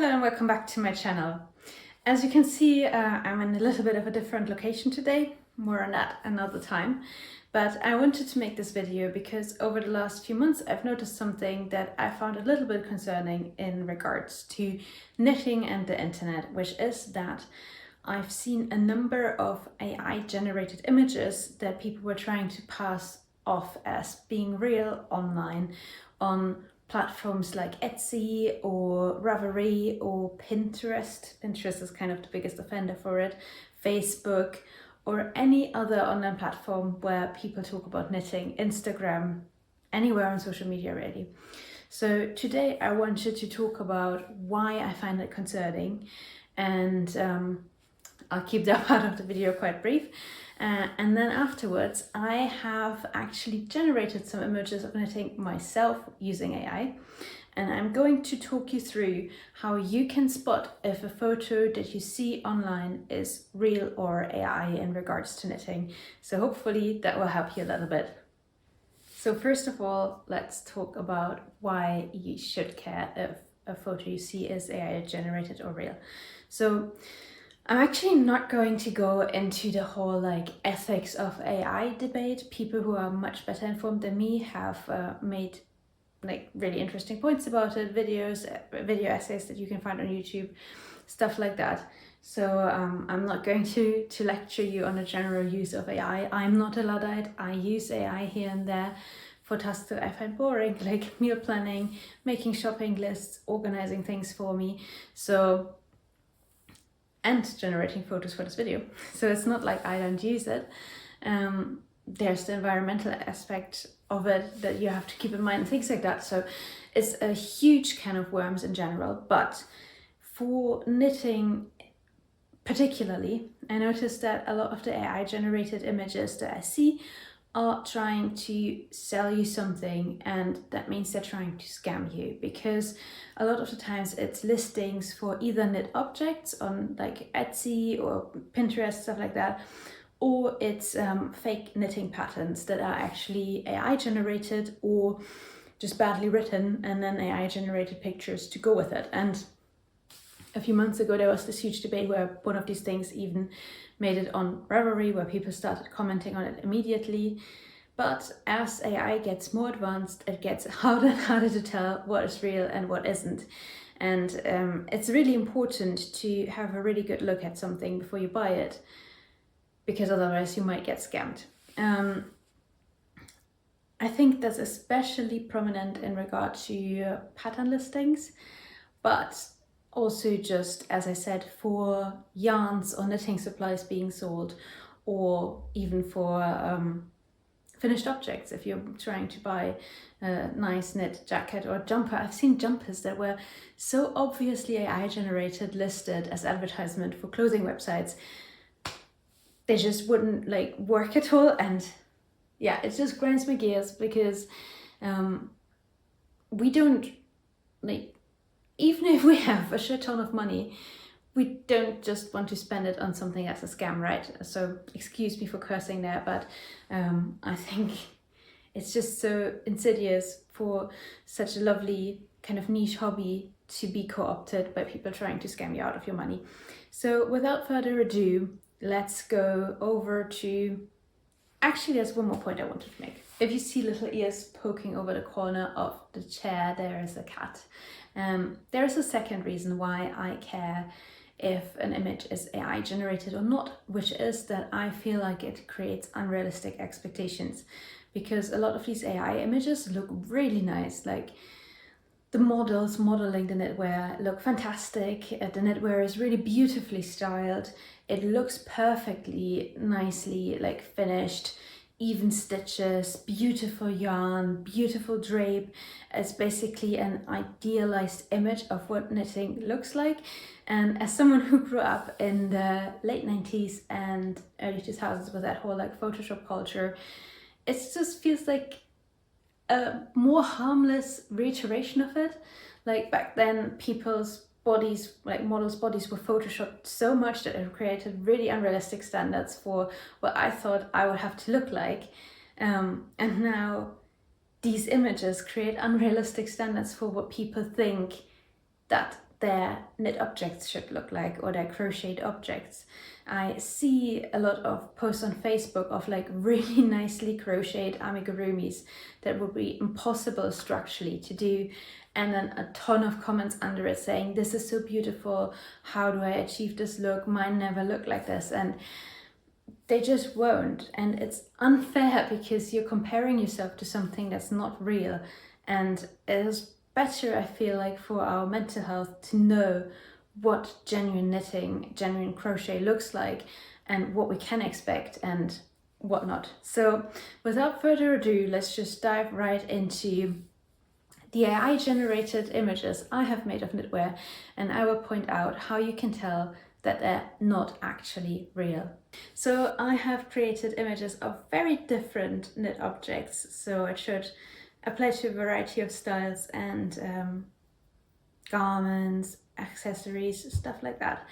Hello and welcome back to my channel. As you can see, I'm in a little bit of a different location today, more on that another time. But I wanted to make this video because over the last few months I've noticed something that I found a little bit concerning in regards to knitting and the internet, which is that I've seen a number of AI generated images that people were trying to pass off as being real online on platforms like Etsy or Ravelry or Pinterest. Pinterest is kind of the biggest offender for it, Facebook, or any other online platform where people talk about knitting, Instagram, anywhere on social media really. So today I wanted to talk about why I find it concerning, and I'll keep that part of the video quite brief. And then afterwards, I have actually generated some images of knitting myself using AI. And I'm going to talk you through how you can spot if a photo that you see online is real or AI in regards to knitting. So hopefully that will help you a little bit. So first of all, let's talk about why you should care if a photo you see is AI generated or real. So I'm actually not going to go into the whole ethics of AI debate. People who are much better informed than me have made really interesting points about it, video essays that you can find on YouTube, stuff like that. So I'm not going to lecture you on the general use of AI. I'm not a Luddite. I use AI here and there for tasks that I find boring, like meal planning, making shopping lists, organizing things for me. And generating photos for this video. So it's not like I don't use it. There's the environmental aspect of it that you have to keep in mind and things like that. So it's a huge can of worms in general, but for knitting particularly, I noticed that a lot of the AI generated images that I see are trying to sell you something, and that means they're trying to scam you, because a lot of the times it's listings for either knit objects on Etsy or Pinterest, stuff like that, or it's fake knitting patterns that are actually AI generated or just badly written, and then AI generated pictures to go with it. And a few months ago there was this huge debate where one of these things even made it on Ravelry, where people started commenting on it immediately. But as AI gets more advanced, it gets harder and harder to tell what is real and what isn't. And it's really important to have a really good look at something before you buy it, because otherwise you might get scammed. I think that's especially prominent in regard to pattern listings, but also just, as I said, for yarns or knitting supplies being sold, or even for finished objects. If you're trying to buy a nice knit jacket or jumper, I've seen jumpers that were so obviously AI generated listed as advertisement for clothing websites. They just wouldn't work at all, and yeah, it just grinds my gears, because we don't even if we have a shit ton of money, we don't just want to spend it on something that's a scam, right? So excuse me for cursing there, but I think it's just so insidious for such a lovely kind of niche hobby to be co-opted by people trying to scam you out of your money. So without further ado, let's go over to... Actually, there's one more point I wanted to make. If you see little ears poking over the corner of the chair, there is a cat. There is a second reason why I care if an image is AI generated or not, which is that I feel like it creates unrealistic expectations, because a lot of these AI images look really nice. The models modeling the knitwear look fantastic. The knitwear is really beautifully styled. It looks perfectly nicely finished, even stitches, beautiful yarn, beautiful drape. It's basically an idealized image of what knitting looks like. And as someone who grew up in the late 90s and early 2000s with that whole Photoshop culture, it just feels like a more harmless reiteration of it. Back then, people's bodies, models' bodies, were photoshopped so much that it created really unrealistic standards for what I thought I would have to look like. And now these images create unrealistic standards for what people think that their knit objects should look like, or their crocheted objects. I see a lot of posts on Facebook of like really nicely crocheted amigurumis that would be impossible structurally to do, and then a ton of comments under it saying, this is so beautiful, how do I achieve this look, mine never look like this. And they just won't, and it's unfair because you're comparing yourself to something that's not real. And it is better, I feel like, for our mental health to know what genuine knitting, genuine crochet looks like, and what we can expect and whatnot. So without further ado, let's just dive right into the AI generated images I have made of knitwear, and I will point out how you can tell that they're not actually real. So I have created images of very different knit objects, so it should apply to a variety of styles and garments, accessories, stuff like that.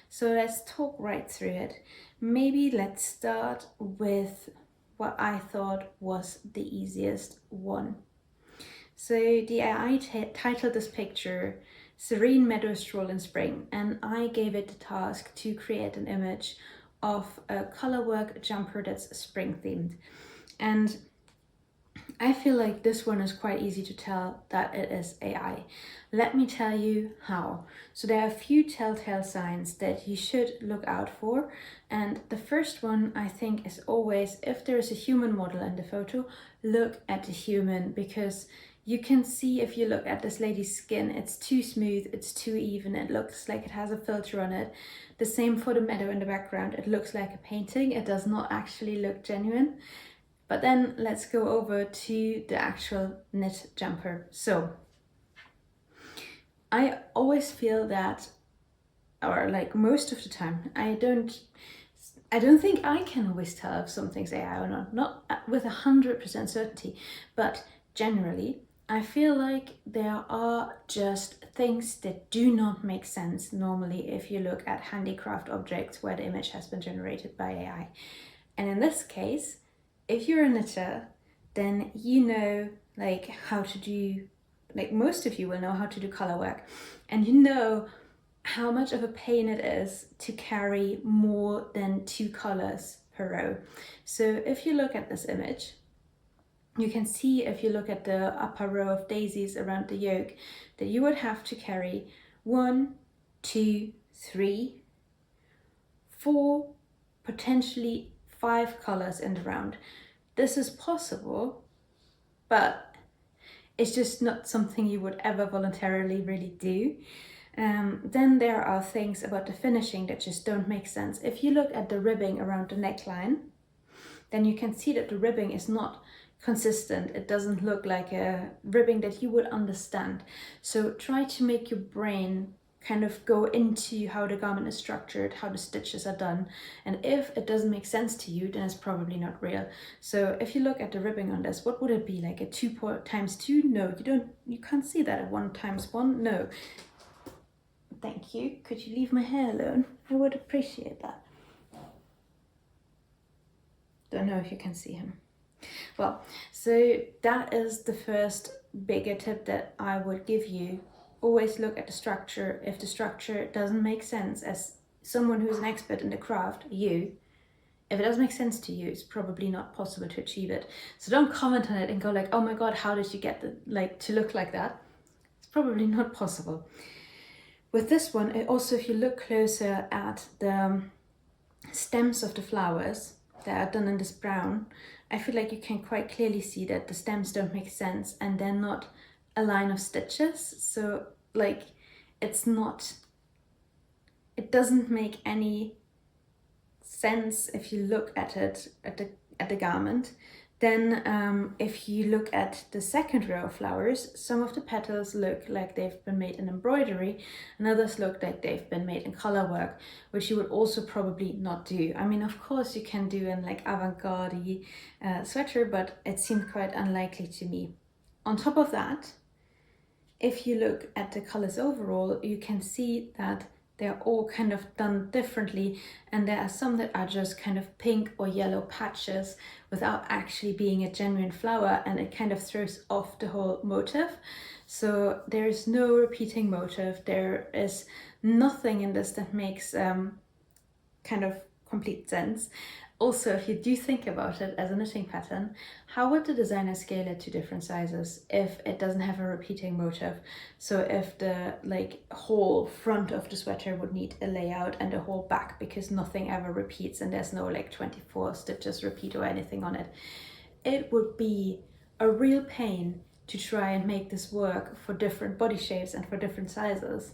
So let's talk right through it. Maybe let's start with what I thought was the easiest one. So the AI titled this picture Serene Meadow Stroll in Spring, and I gave it the task to create an image of a colourwork jumper that's spring themed. And I feel like this one is quite easy to tell that it is AI. Let me tell you how. So there are a few telltale signs that you should look out for. And the first one, I think, is always, if there is a human model in the photo, look at the human, because you can see if you look at this lady's skin, it's too smooth, it's too even, it looks like it has a filter on it. The same for the meadow in the background, it looks like a painting, it does not actually look genuine. But then let's go over to the actual knit jumper. So I always feel that, or like most of the time, I don't think I can always tell if something's AI or not with 100% certainty, but generally I feel like there are just things that do not make sense normally if you look at handicraft objects where the image has been generated by AI. And in this case, if you're a knitter, then you know like how to do, like most of you will know how to do color work, and you know how much of a pain it is to carry more than 2 colors per row. So if you look at this image, you can see, if you look at the upper row of daisies around the yoke, that you would have to carry 1, 2, 3, 4, potentially 5 colors in the round. This is possible, but it's just not something you would ever voluntarily really do. Then there are things about the finishing that just don't make sense. If you look at the ribbing around the neckline, then you can see that the ribbing is not consistent. It doesn't look like a ribbing that you would understand. So try to make your brain kind of go into how the garment is structured, how the stitches are done. And if it doesn't make sense to you, then it's probably not real. So if you look at the ribbing on this, what would it be, like a 2 times 2? No, you can't see that. A 1 times 1? No. Thank you. Could you leave my hair alone? I would appreciate that. Don't know if you can see him. Well, so that is the first bigger tip that I would give you. Always look at the structure. If the structure doesn't make sense, as someone who's an expert in the craft, if it doesn't make sense to you, it's probably not possible to achieve it. So don't comment on it and go like, oh my god, how did you get to look like that? It's probably not possible. With this one, also, if you look closer at the stems of the flowers that are done in this brown, I feel like you can quite clearly see that the stems don't make sense and they're not a line of stitches. So like it doesn't make any sense if you look at it at the garment. Then if you look at the second row of flowers, some of the petals look like they've been made in embroidery and others look like they've been made in color work, which you would also probably not do. I mean, of course you can do in like avant-garde sweater, but it seemed quite unlikely to me. On top of that, if you look at the colors overall, you can see that They're all kind of done differently, and there are some that are just kind of pink or yellow patches without actually being a genuine flower, and it kind of throws off the whole motif. So there is no repeating motif. There is nothing in this that makes kind of complete sense. Also, if you do think about it as a knitting pattern, how would the designer scale it to different sizes if it doesn't have a repeating motif? So if the whole front of the sweater would need a layout and the whole back, because nothing ever repeats and there's no 24 stitches repeat or anything on it, it would be a real pain to try and make this work for different body shapes and for different sizes,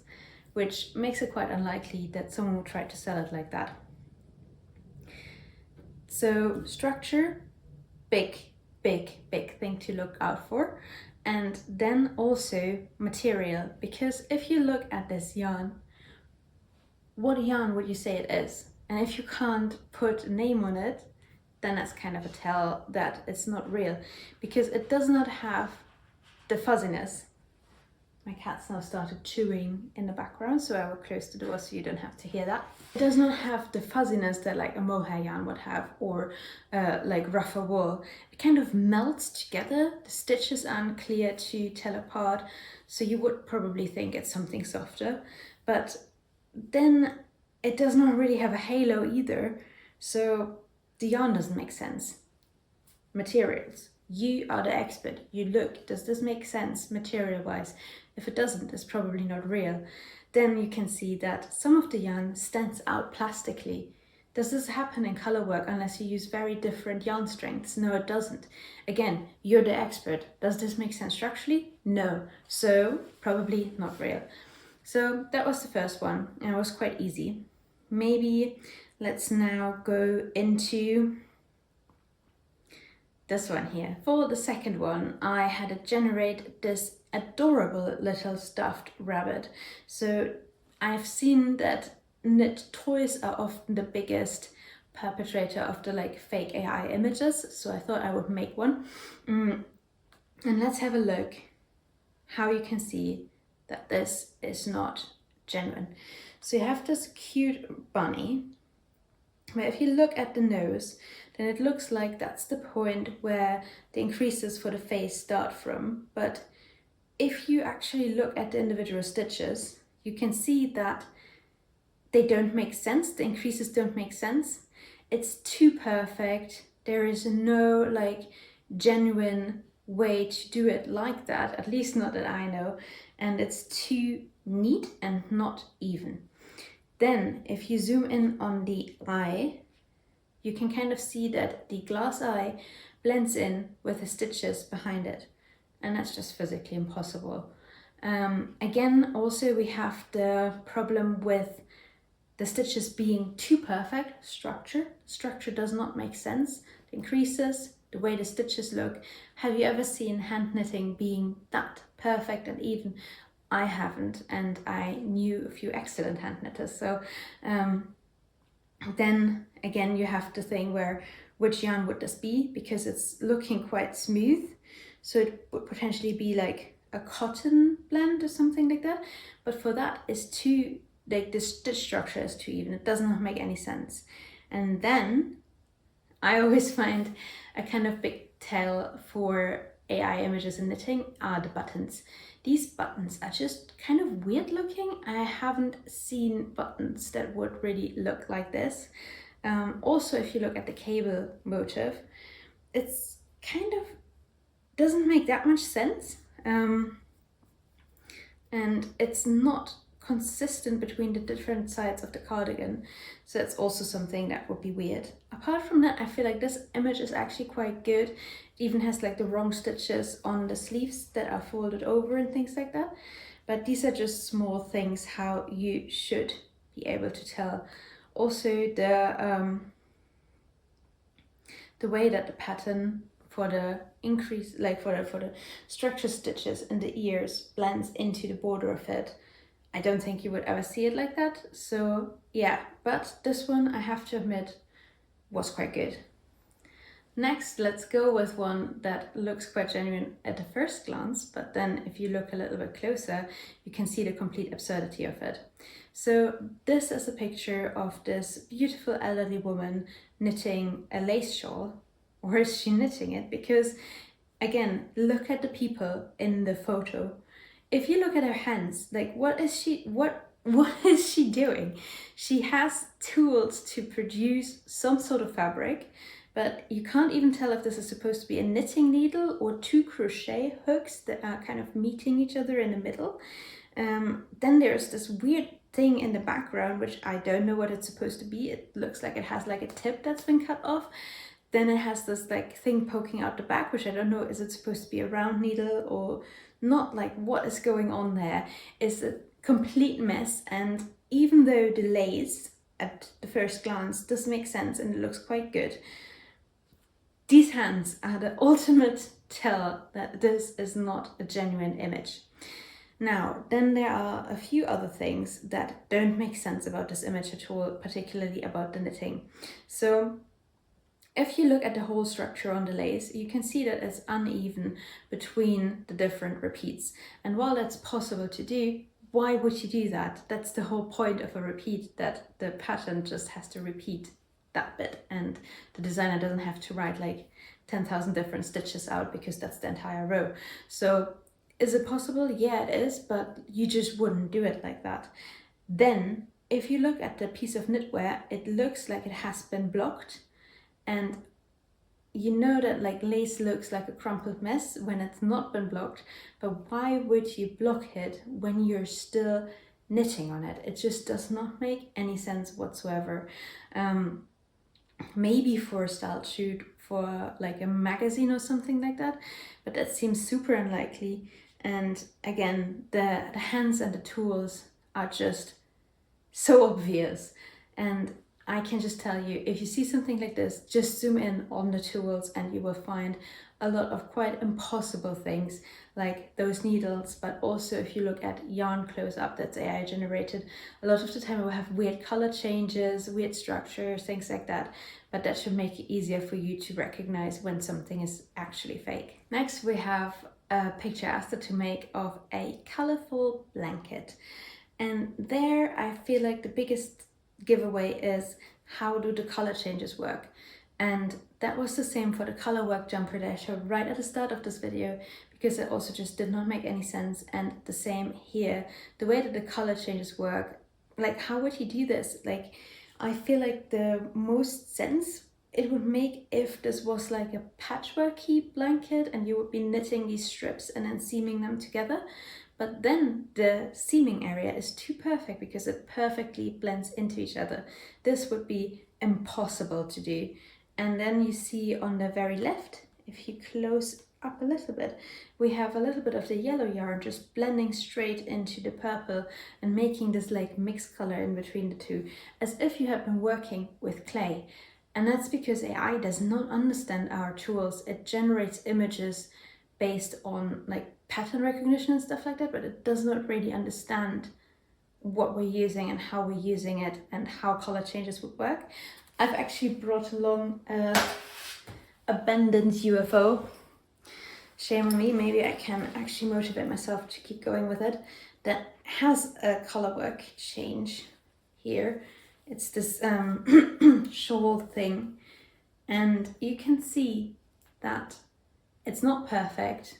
which makes it quite unlikely that someone would try to sell it like that. So structure, big thing to look out for. And then also material, because if you look at this yarn, what yarn would you say it is? And if you can't put a name on it, then that's kind of a tell that it's not real, because it does not have the fuzziness. My cat's now started chewing in the background, so I will close the door so you don't have to hear that. It does not have the fuzziness that like a mohair yarn would have, or like rougher wool. It kind of melts together. The stitches aren't clear to tell apart, so you would probably think it's something softer. But then it does not really have a halo either, so the yarn doesn't make sense. Materials. You are the expert. You look, does this make sense material-wise? If it doesn't, it's probably not real. Then you can see that some of the yarn stands out plastically. Does this happen in color work unless you use very different yarn strengths? No, it doesn't. Again, you're the expert. Does this make sense structurally? No. So probably not real. So that was the first one, and it was quite easy. Maybe let's now go into this one here. For the second one, I had to generate this adorable little stuffed rabbit. So I've seen that knit toys are often the biggest perpetrator of the fake AI images, so I thought I would make one. And let's have a look how you can see that this is not genuine. So you have this cute bunny, but if you look at the nose, then it looks like that's the point where the increases for the face start from. But if you actually look at the individual stitches, you can see that they don't make sense. The increases don't make sense. It's too perfect. There is no genuine way to do it like that, at least not that I know. And it's too neat and not even. Then if you zoom in on the eye, you can kind of see that the glass eye blends in with the stitches behind it. And that's just physically impossible. Again, also we have the problem with the stitches being too perfect. Structure does not make sense. The increases, the way the stitches look. Have you ever seen hand knitting being that perfect and even? I haven't, and I knew a few excellent hand knitters. So then again, you have the thing where which yarn would this be, because it's looking quite smooth. So it would potentially be like a cotton blend or something like that. But for that, it's too, the stitch structure is too even. It does not make any sense. And then I always find a kind of big tell for AI images in knitting are the buttons. These buttons are just kind of weird looking. I haven't seen buttons that would really look like this. Also, if you look at the cable motif, it's kind of doesn't make that much sense. And it's not consistent between the different sides of the cardigan. So it's also something that would be weird. Apart from that, I feel like this image is actually quite good. It even has the wrong stitches on the sleeves that are folded over and things like that. But these are just small things how you should be able to tell. Also the way that the pattern for the increase, for the structure stitches in the ears blends into the border of it. I don't think you would ever see it like that. So yeah, but this one I have to admit was quite good. Next, let's go with one that looks quite genuine at the first glance, but then if you look a little bit closer, you can see the complete absurdity of it. So this is a picture of this beautiful elderly woman knitting a lace shawl. Or is she knitting it? Because again, look at the people in the photo. If you look at her hands, like what is she doing? She has tools to produce some sort of fabric, but you can't even tell if this is supposed to be a knitting needle or two crochet hooks that are kind of meeting each other in the middle. Then there's this weird thing in the background, which I don't know what it's supposed to be. It looks like it has like a tip that's been cut off. Then it has this like thing poking out the back, which I don't know, is it supposed to be a round needle or not? Like what is going on there? It's a complete mess. And even though the lace at the first glance does make sense and it looks quite good, these hands are the ultimate tell that this is not a genuine image. Now, then there are a few other things that don't make sense about this image at all, particularly about the knitting. So if you look at the whole structure on the lace, you can see that it's uneven between the different repeats. And while that's possible to do, why would you do that? That's the whole point of a repeat, that the pattern just has to repeat that bit and the designer doesn't have to write like 10,000 different stitches out because that's the entire row. So is it possible? Yeah, it is, but you just wouldn't do it like that. Then if you look at the piece of knitwear, it looks like it has been blocked. And you know that like lace looks like a crumpled mess when it's not been blocked, but why would you block it when you're still knitting on it? It just does not make any sense whatsoever. Maybe for a style shoot for like a magazine or something like that, but that seems super unlikely. And again, the hands and the tools are just so obvious. And I can just tell you, if you see something like this, just zoom in on the tools and you will find a lot of quite impossible things like those needles. But also if you look at yarn close up that's AI generated, a lot of the time we'll have weird color changes, weird structures, things like that. But that should make it easier for you to recognize when something is actually fake. Next, we have a picture I asked her to make of a colorful blanket. And there I feel like the biggest giveaway is how do the color changes work. And that was the same for the colourwork jumper that I showed right at the start of this video, because it also just did not make any sense. And the same here, the way that the color changes work, like how would you do this? Like I feel like the most sense it would make if this was like a patchworky blanket and you would be knitting these strips and then seaming them together. But then the seaming area is too perfect because it perfectly blends into each other. This would be impossible to do. And then you see on the very left, if you close up a little bit, we have a little bit of the yellow yarn just blending straight into the purple and making this like mixed color in between the two, as if you had been working with clay. And that's because AI does not understand our tools. It generates images based on like pattern recognition and stuff like that, but it does not really understand what we're using and how we're using it and how color changes would work. I've actually brought along a abandoned UFO. Shame on me, maybe I can actually motivate myself to keep going with it. That has a color work change here. It's this shawl thing, and you can see that it's not perfect,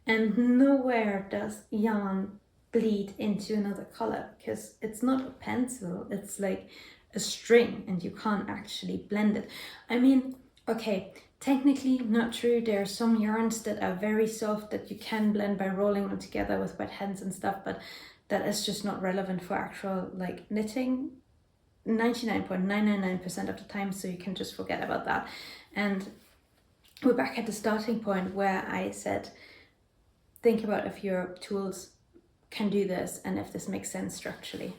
and nowhere does yarn bleed into another color because it's not a pencil, it's like a string and you can't actually blend it. I mean, okay, technically not true. There are some yarns that are very soft that you can blend by rolling them together with wet hands and stuff, but that is just not relevant for actual like knitting 99.999% of the time, so you can just forget about that. And we're back at the starting point where I said, think about if your tools can do this and if this makes sense structurally.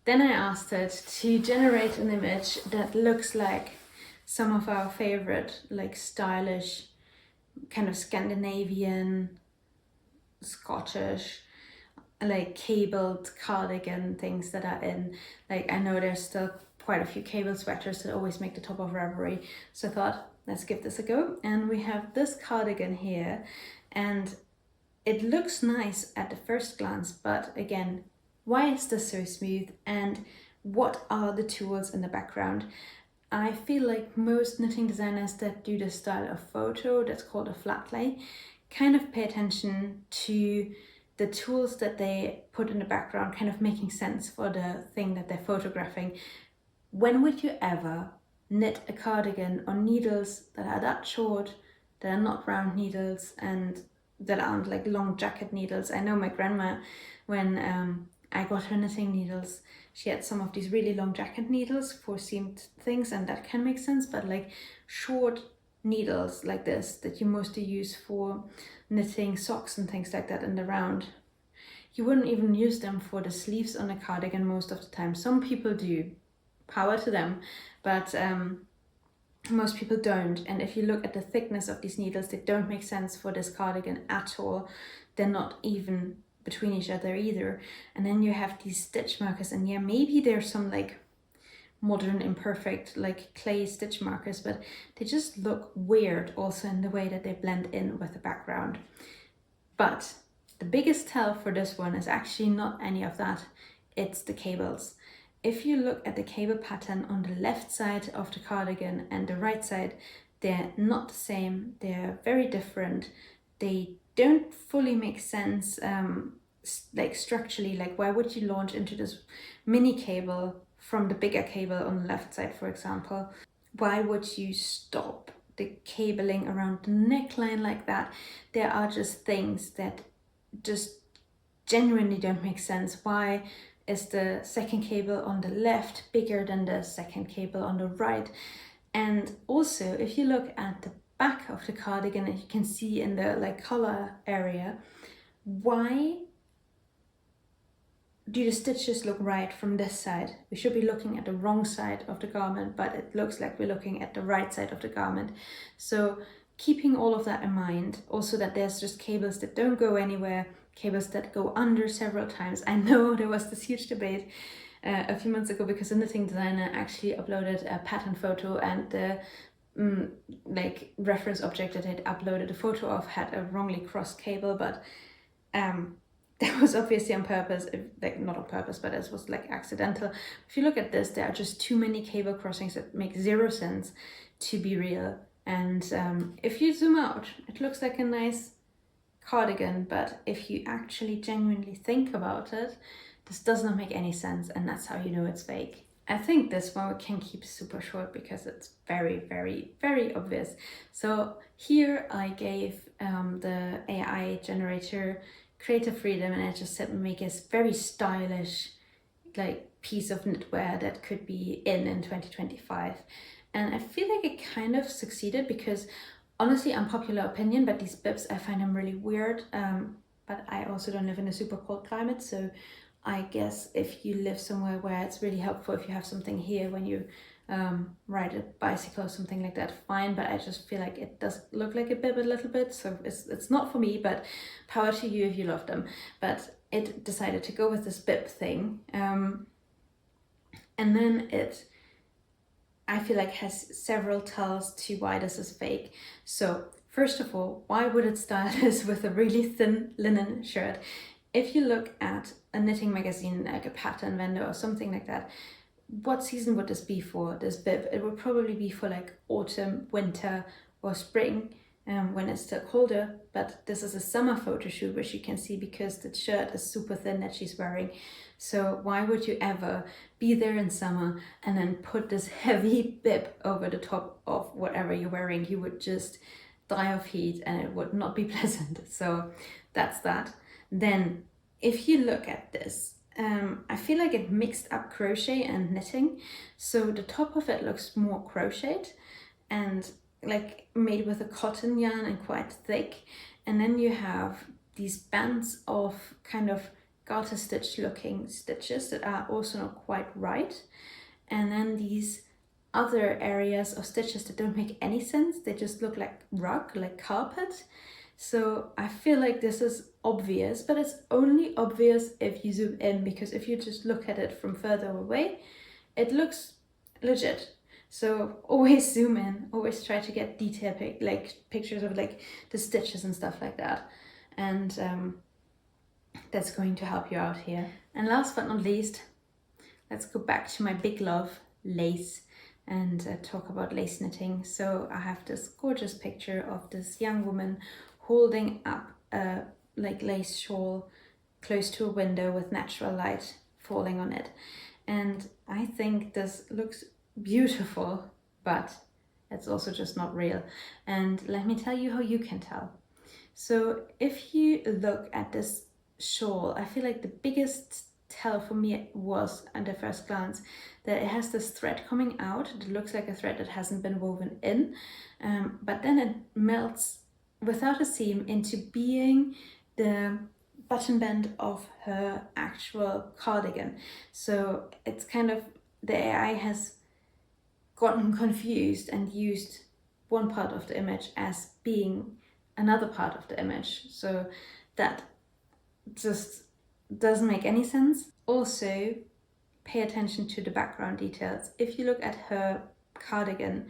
Then I asked it to generate an image that looks like some of our favorite, like stylish, kind of Scandinavian, Scottish, like cabled cardigan things that are in, like I know there's still quite a few cable sweaters that always make the top of Ravelry. So I thought, let's give this a go. And we have this cardigan here, and it looks nice at the first glance, but again, why is this so smooth, and what are the tools in the background? I feel like most knitting designers that do this style of photo, that's called a flat lay, kind of pay attention to the tools that they put in the background kind of making sense for the thing that they're photographing. When would you ever knit a cardigan on needles that are that short, that are not round needles, and that aren't like long jacket needles? I know my grandma, when I got her knitting needles, she had some of these really long jacket needles for seamed things, and that can make sense, but like short needles like this that you mostly use for knitting socks and things like that in the round, you wouldn't even use them for the sleeves on a cardigan most of the time. Some people do, power to them, but most people don't. And if you look at the thickness of these needles, they don't make sense for this cardigan at all. They're not even between each other either. And then you have these stitch markers, and yeah, maybe there's some like modern imperfect like clay stitch markers, but they just look weird also in the way that they blend in with the background. But the biggest tell for this one is actually not any of that, it's the cables. If you look at the cable pattern on the left side of the cardigan and the right side, they're not the same, they're very different. They don't fully make sense like structurally. Like, why would you launch into this mini cable from the bigger cable on the left side, for example? Why would you stop the cabling around the neckline like that? There are just things that just genuinely don't make sense. Why is the second cable on the left bigger than the second cable on the right? And also, if you look at the back of the cardigan, and you can see in the like collar area, why do the stitches look right from this side? We should be looking at the wrong side of the garment, but it looks like we're looking at the right side of the garment. So keeping all of that in mind, also that there's just cables that don't go anywhere, cables that go under several times. I know there was this huge debate a few months ago because a knitting designer actually uploaded a pattern photo, and the like reference object that they'd uploaded a photo of had a wrongly crossed cable, but that was obviously on purpose, like not on purpose, but it was like accidental. If you look at this, there are just too many cable crossings that make zero sense to be real. And if you zoom out, it looks like a nice cardigan, but if you actually genuinely think about it, this does not make any sense, and that's how you know it's fake. I think this one we can keep super short because it's very, very, very obvious. So here I gave the AI generator creative freedom, and I just said make a very stylish like piece of knitwear that could be in 2025. And I feel like it kind of succeeded because honestly, unpopular opinion, but these bibs, I find them really weird. But I also don't live in a super cold climate, so I guess if you live somewhere where it's really helpful if you have something here when you ride a bicycle or something like that, fine. But I just feel like it does look like a bib a little bit, so it's not for me, but power to you if you love them. But it decided to go with this bib thing, and then it, I feel like, has several tells to why this is fake. So first of all, why would it style this with a really thin linen shirt? If you look at a knitting magazine, like a pattern vendor or something like that, what season would this be for, this bib? It would probably be for like autumn, winter, or spring, when it's still colder. But this is a summer photo shoot, which you can see because the shirt is super thin that she's wearing. So why would you ever be there in summer and then put this heavy bib over the top of whatever you're wearing? You would just die of heat and it would not be pleasant. So that's that. Then if you look at this, I feel like it mixed up crochet and knitting. So the top of it looks more crocheted and like made with a cotton yarn and quite thick. And then you have these bands of kind of garter stitch looking stitches that are also not quite right. And then these other areas of stitches that don't make any sense. They just look like rug, like carpet. So I feel like this is obvious, but it's only obvious if you zoom in, because if you just look at it from further away, it looks legit. So always zoom in, always try to get detailed pictures of like the stitches and stuff like that. And that's going to help you out here. And last but not least, let's go back to my big love, lace, and talk about lace knitting. So I have this gorgeous picture of this young woman holding up a like lace shawl close to a window with natural light falling on it. And I think this looks beautiful, but it's also just not real. And let me tell you how you can tell. So if you look at this shawl, I feel like the biggest tell for me was at the first glance that it has this thread coming out. It looks like a thread that hasn't been woven in, but then it melts without a seam into being the button band of her actual cardigan. So it's kind of, the AI has gotten confused and used one part of the image as being another part of the image. So that just doesn't make any sense. Also, pay attention to the background details. If you look at her cardigan,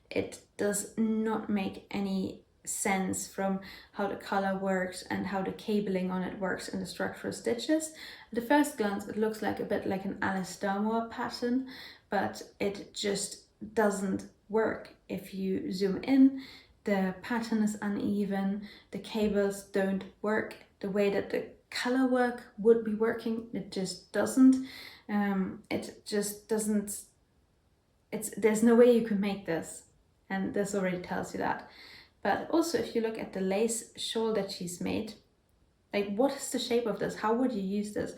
it does not make any sense from how the color works and how the cabling on it works in the structural stitches. At the first glance, it looks like a bit like an Alice Darmour pattern, but it just doesn't work. If you zoom in, the pattern is uneven, the cables don't work the way that the color work would be working. It just doesn't. It just doesn't. There's no way you can make this, and this already tells you that. But also, if you look at the lace shawl that she's made, like, what is the shape of this? How would you use this?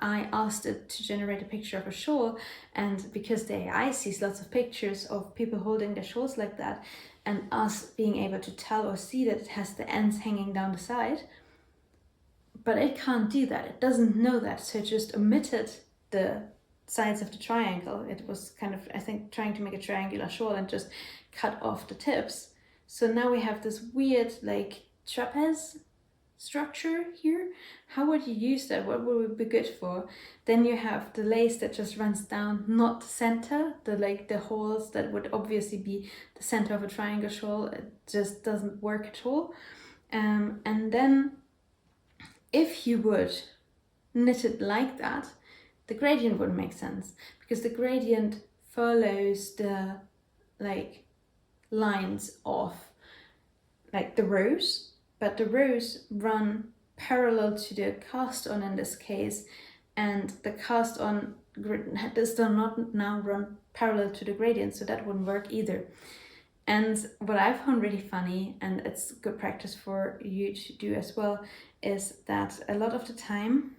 I asked it to generate a picture of a shawl, and because the AI sees lots of pictures of people holding their shawls like that, and us being able to tell or see that it has the ends hanging down the side, but it can't do that. It doesn't know that, so it just omitted the sides of the triangle. It was kind of, I think, trying to make a triangular shawl and just cut off the tips. So now we have this weird like trapeze structure here. How would you use that? What would it be good for? Then you have the lace that just runs down, not center, the holes that would obviously be the center of a triangle shawl. It just doesn't work at all. And then if you would knit it like that, the gradient wouldn't make sense, because the gradient follows the like lines of like the rows, but the rows run parallel to the cast on in this case, and the cast on does not now run parallel to the gradient, so that wouldn't work either. And what I found really funny, and it's good practice for you to do as well, is that a lot of the time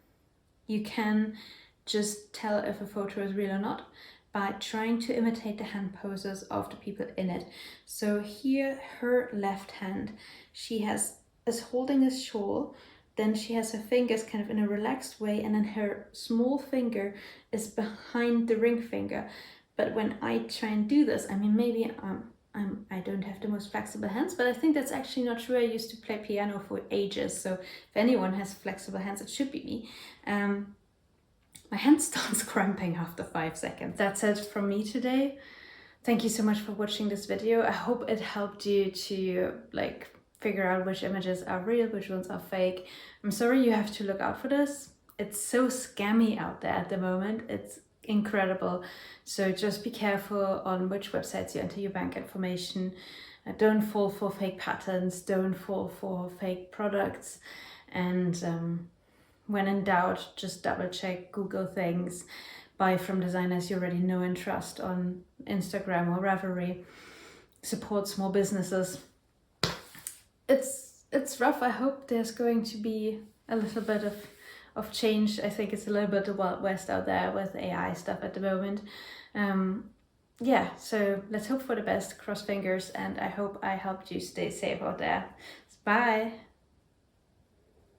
you can just tell if a photo is real or not by trying to imitate the hand poses of the people in it. So here, her left hand, she is holding this shawl, then she has her fingers kind of in a relaxed way, and then her small finger is behind the ring finger. But when I try and do this, I mean, maybe I don't have the most flexible hands, but I think that's actually not true. I used to play piano for ages, so if anyone has flexible hands, it should be me. My hand starts cramping after 5 seconds. That's it from me today. Thank you so much for watching this video. I hope it helped you to like figure out which images are real, which ones are fake. I'm sorry you have to look out for this. It's so scammy out there at the moment. It's incredible. So just be careful on which websites you enter your bank information. Don't fall for fake patterns. Don't fall for fake products. And when in doubt, just double check, Google things, buy from designers you already know and trust on Instagram or Ravelry. Support small businesses. It's rough. I hope there's going to be a little bit of change. I think it's a little bit the Wild West out there with AI stuff at the moment. Yeah, so let's hope for the best, cross fingers, and I hope I helped you stay safe out there. Bye!